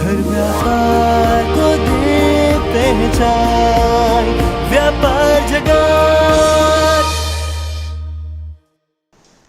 हर व्यापार को दे पहचान, व्यापार जगत।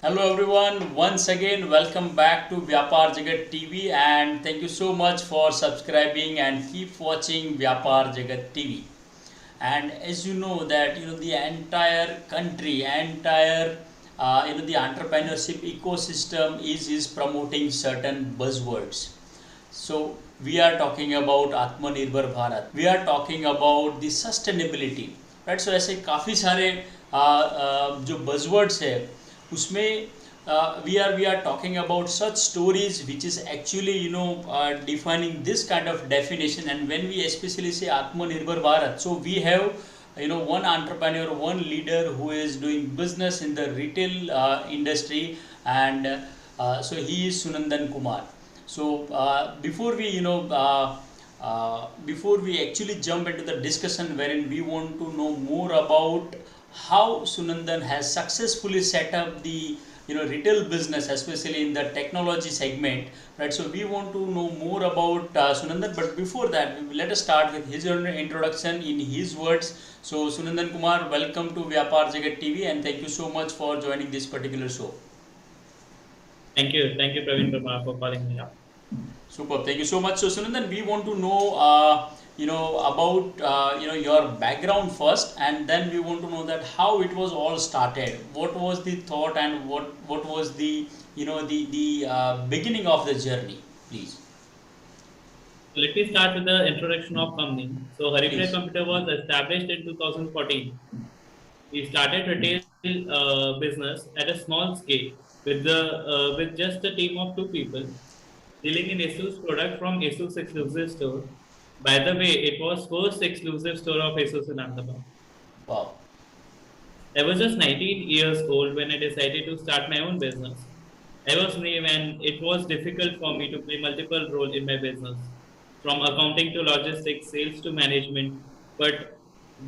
Hello everyone, once again welcome back to vyapaarjagat TV and thank you so much for subscribing and keep watching vyapaarjagat TV. And as you know that the entire country, entire the entrepreneurship ecosystem is promoting certain buzzwords. So we are talking about Atmanirbhar Bharat. We are talking about the sustainability, right? So ऐसे काफ़ी सारे जो buzzwords है उसमें we are talking about such stories which is actually defining this kind of definition. And when we especially say Atmanirbhar Bharat, so we have one entrepreneur, one leader who is doing business in the retail industry, and so he is Sunandan Kumar. So before we actually jump into the discussion wherein we want to know more about how Sunandan has successfully set up the retail business, especially in the technology segment, right? So we want to know more about Sunandan, but before that, let us start with his own introduction in his words. So Sunandan Kumar, welcome to Vyapaarjagat TV, and thank you so much for joining this particular show. Thank you, Praveen Kumar, for calling me up. Super, thank you so much. So Sunandan, we want to know about your background first, and then we want to know that how it was all started. What was the thought, and what was the beginning of the journey, please. Let me start with the introduction of company. So Haripriya Please. Computer was established in 2014. We started retail business at a small scale with just a team of 2 people dealing in Asus product from Asus exclusive store. By the way, it was first exclusive store of Asus in Ahmedabad. Wow. I was just 19 years old when I decided to start my own business. I was new and it was difficult for me to play multiple roles in my business, from accounting to logistics, sales to management. But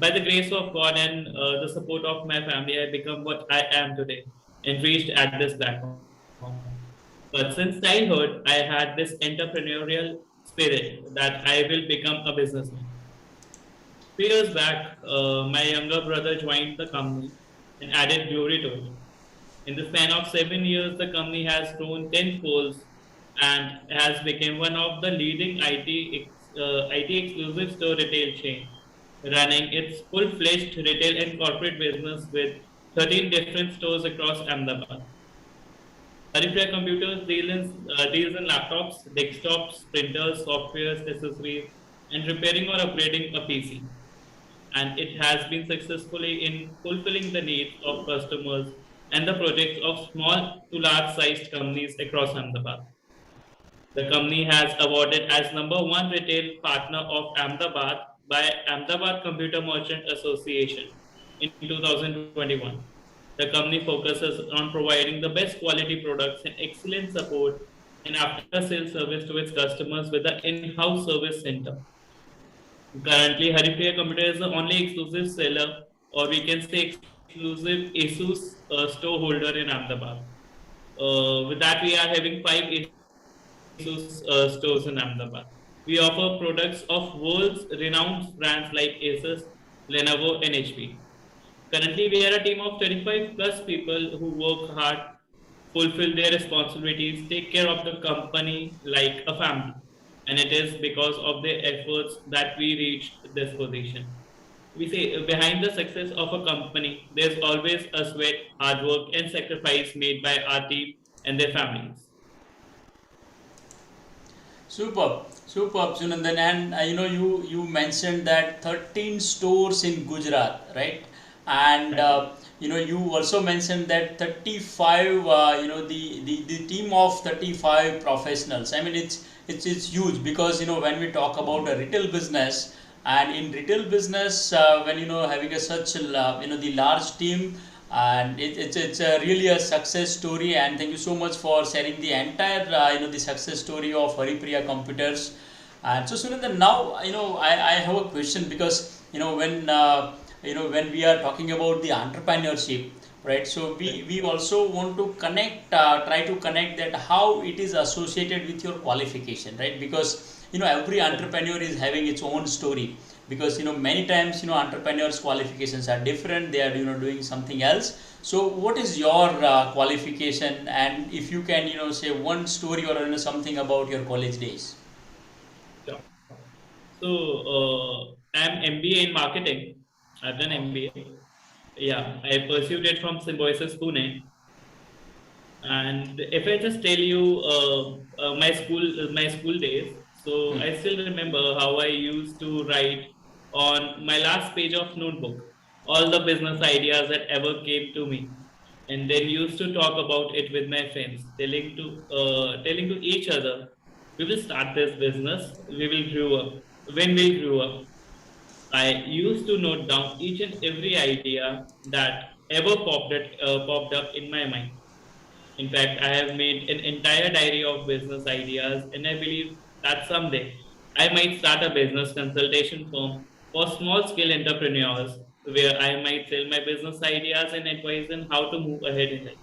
by the grace of God and the support of my family, I become what I am today and reached at this platform. But since childhood, I had this entrepreneurial spirit that I will become a businessman. 3 years back, my younger brother joined the company and added glory to it. In the span of 7 years, the company has grown tenfolds and has become one of the leading IT exclusive store retail chain, running its full-fledged retail and corporate business with 13 different stores across Ahmedabad. Haripriya Computers deals in laptops, desktops, printers, softwares, accessories, and repairing or upgrading a PC. And it has been successfully in fulfilling the needs of customers and the projects of small to large sized companies across Ahmedabad. The company has awarded as #1 retail partner of Ahmedabad by Ahmedabad Computer Merchant Association in 2021. The company focuses on providing the best quality products and excellent support and after sales service to its customers with an in-house service center. Currently, Haripriya Computer is the only exclusive seller, or we can say exclusive Asus store holder in Ahmedabad. With that, we are having 5 Asus stores in Ahmedabad. We offer products of world's renowned brands like Asus, Lenovo, and HP. Currently, we are a team of 35 plus people who work hard, fulfill their responsibilities, take care of the company like a family. And it is because of their efforts that we reached this position. We say behind the success of a company, there's always a sweat, hard work, and sacrifice made by our team and their families. Superb, Sunandan. And you mentioned that 13 stores in Gujarat, right? And Right. you also mentioned that 35, the team of 35 professionals. I mean, it's huge, because when we talk about a retail business, and in retail business, when having a such the large team, and it's a really a success story. And thank you so much for sharing the entire the success story of Haripriya Computers. And so Sunandan, now I have a question, because when we are talking about the entrepreneurship, right? So we also want to connect, try to connect that how it is associated with your qualification, right? Because every entrepreneur is having its own story, because many times entrepreneurs qualifications are different, they are doing something else. So what is your qualification, and if you can say one story or something about your college days. Sure. So I'm MBA in marketing. I've done MBA. Yeah, I pursued it from Symbiosis Pune. And if I just tell you my school days, so I still remember how I used to write on my last page of notebook all the business ideas that ever came to me, and then used to talk about it with my friends, telling to each other, we will start this business, we will grow up. When we grew up, I used to note down each and every idea that ever popped up in my mind. In fact, I have made an entire diary of business ideas, and I believe that someday I might start a business consultation firm for small scale entrepreneurs where I might sell my business ideas and advise them how to move ahead in life.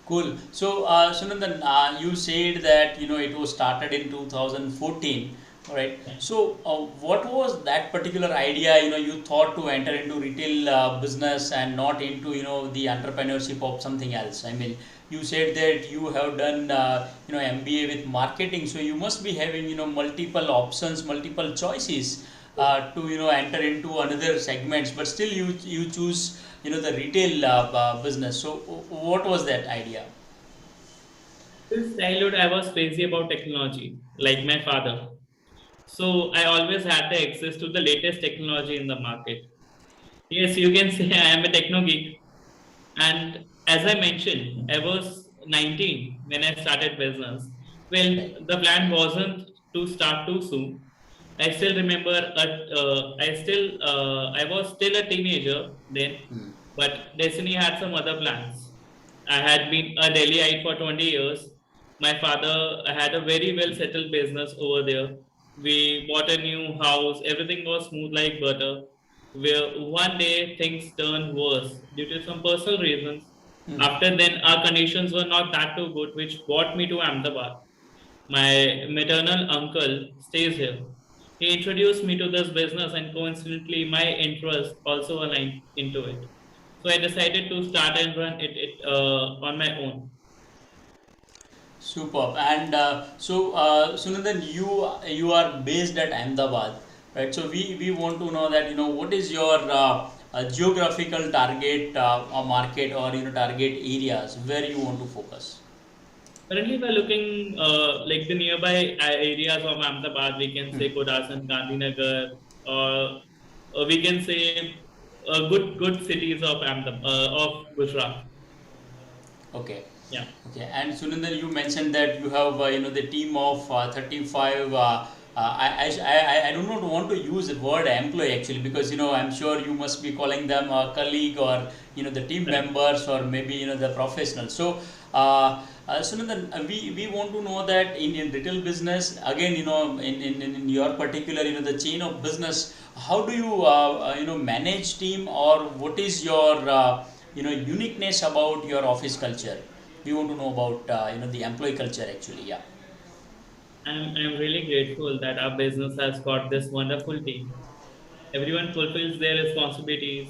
Cool. So, Sunandan, you said that it was started in 2014, right? Yeah. So, what was that particular idea? You thought to enter into retail business and not into the entrepreneurship of something else. I mean, you said that you have done MBA with marketing, so you must be having multiple options, multiple choices to enter into another segments, but still you choose the retail business. So what was that idea? Since childhood, I was crazy about technology, like my father. So I always had the access to the latest technology in the market. Yes, you can say I am a techno geek. And as I mentioned, I was 19 when I started business. Well, Right. the plan wasn't to start too soon. I still remember I was still a teenager then, Hmm. but Destiny had some other plans. I had been a Delhiite for 20 years. My father had a very well settled business over there. We bought a new house. Everything was smooth like butter. Where one day things turned worse due to some personal reasons. Hmm. After then, our conditions were not that too good, which brought me to Ahmedabad. My maternal uncle stays here. He introduced me to this business, and coincidentally, my interest also aligned into it. So I decided to start and run it on my own. Superb. And so, Sunandan, you are based at Ahmedabad, right? So we want to know that what is your geographical target or market, or target areas where you want to focus. Currently, we're looking like the nearby areas of Ahmedabad. We can say Kodasan, Gandhinagar, or we can say good cities of of Gujarat. Okay. Yeah. Okay. And Sunandan, you mentioned that you have the team of 35. I do not want to use the word employee actually, because I'm sure you must be calling them a colleague, or the team Correct. members, or maybe the professionals. So Sunandan, we want to know that in retail business, again in your particular the chain of business, how do you manage team, or what is your uniqueness about your office culture? We want to know about the employee culture actually. Yeah. I'm really grateful that our business has got this wonderful team. Everyone fulfills their responsibilities.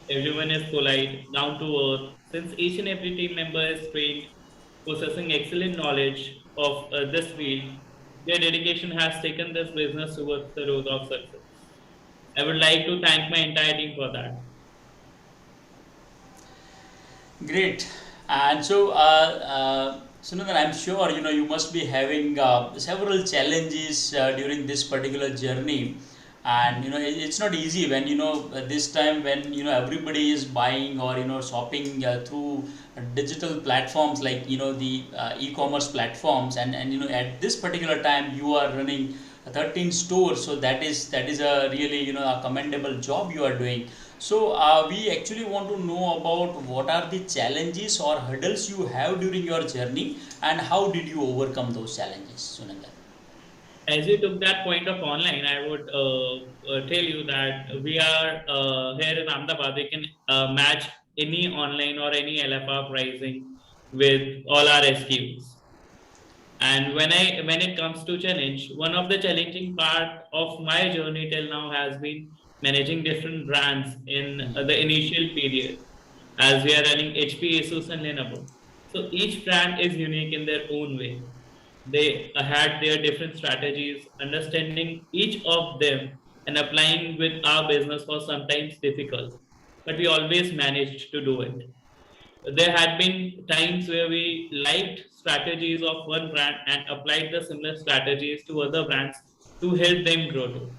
Everyone is polite, down to earth. Since each and every team member is trained, possessing excellent knowledge of this field, their dedication has taken this business towards the road of success. I would like to thank my entire team for that. Great. And so, Sunandan, I'm sure you must be having several challenges during this particular journey, and it's not easy when this time when everybody is buying or shopping through digital platforms, like the e-commerce platforms, and at this particular time you are running 13 stores, so that is a really a commendable job you are doing. So we actually want to know about what are the challenges or hurdles you have during your journey, and how did you overcome those challenges, Sunandan? As you took that point of online, I would tell you that we are here in Ahmedabad. We can match any online or any LFR pricing with all our SKUs. And when it comes to challenge, one of the challenging part of my journey till now has been managing different brands in the initial period, as we are running HP, Asus, and Lenovo. So each brand is unique in their own way. They had their different strategies. Understanding each of them and applying with our business was sometimes difficult, but we always managed to do it. There had been times where we liked strategies of one brand and applied the similar strategies to other brands to help them grow too.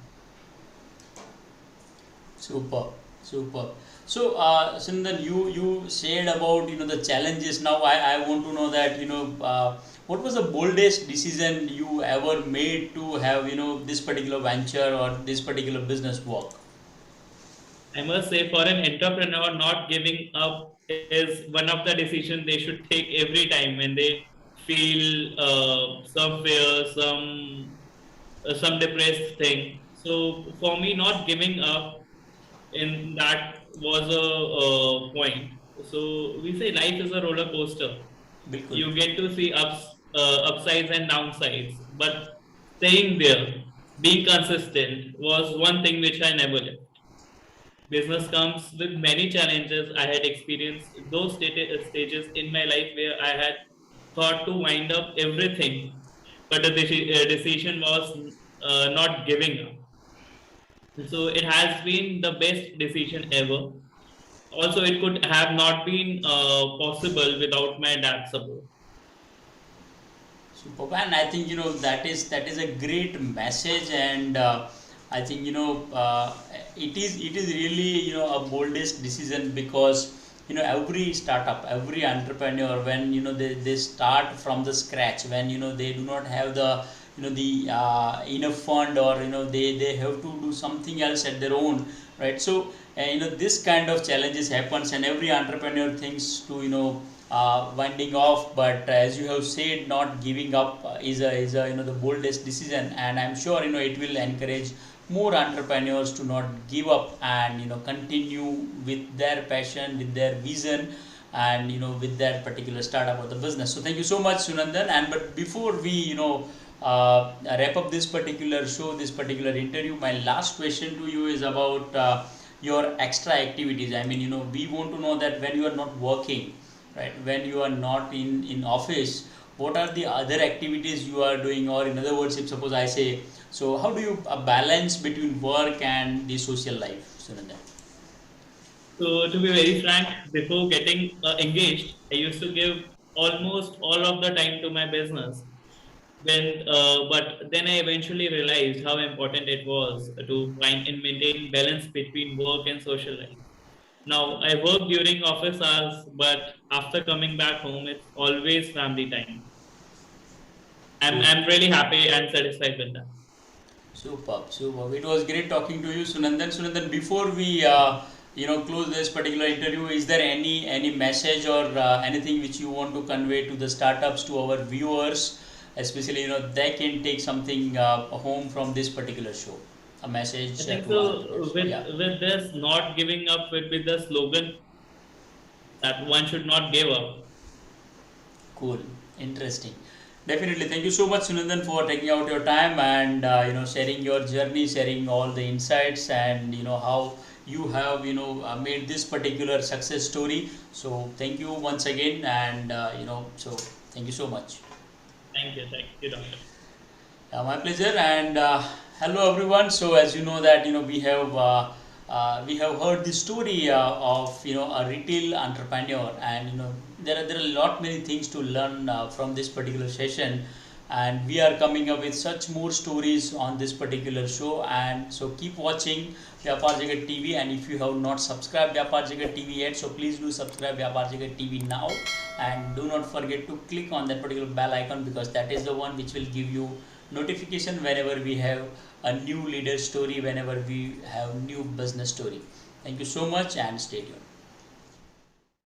Super, super. So, Sundan, you shared about the challenges. Now, I want to know that what was the boldest decision you ever made to have this particular venture or this particular business work? I must say, for an entrepreneur, not giving up is one of the decisions they should take every time when they feel some fear, some depressed thing. So for me, not giving up in that was a point. So we say life is a roller coaster. Bilkul. You get to see upsides and downsides, but staying there, being consistent was one thing which I never left. Business comes with many challenges. I had experienced those stages in my life where I had thought to wind up everything, but the decision was not giving up. So it has been the best decision ever. Also, it could have not been possible without my dad's support. Superb, and I think that is a great message, and I think it is really a boldest decision because every startup, every entrepreneur, when they start from the scratch, when they do not have the enough fund, or they have to do something else at their own, right? So this kind of challenges happens, and every entrepreneur thinks to winding off, but as you have said, not giving up is a the boldest decision, and I'm sure it will encourage more entrepreneurs to not give up and continue with their passion, with their vision, and with that particular startup or the business. So thank you so much, Sunandan. And but before we wrap up this particular show, this particular interview, my last question to you is about your extra activities. I mean, we want to know that when you are not working, right, when you are not in office, what are the other activities you are doing? Or in other words, if suppose I say, so how do you balance between work and the social life, Sunanda? So, to be very frank, before getting engaged, I used to give almost all of the time to my business. But then I eventually realized how important it was to find and maintain balance between work and social life. Now, I work during office hours, but after coming back home, it's always family time. Cool. I'm really happy and satisfied with that. Superb, superb. It was great talking to you, Sunandan. Sunandan, before we close this particular interview, is there any message or anything which you want to convey to the startups, to our viewers, especially they can take something home from this particular show, a message I think to our so. viewers? Yeah. With this, not giving up with the slogan that one should not give up. Cool, interesting. Definitely. Thank you so much, Sunandan, for taking out your time and sharing your journey, sharing all the insights, and how you have made this particular success story. So thank you once again, and so thank you so much. Thank you, doctor. My pleasure, and hello everyone. So as you know that we have heard the story of a retail entrepreneur, and there are a lot many things to learn from this particular session, and we are coming up with such more stories on this particular show. And so keep watching Vyapaarjagat TV, and if you have not subscribed Vyapaarjagat TV yet, so please do subscribe Vyapaarjagat TV now, and do not forget to click on that particular bell icon, because that is the one which will give you notification whenever we have a new leader story, whenever we have new business story. Thank you so much, and stay tuned.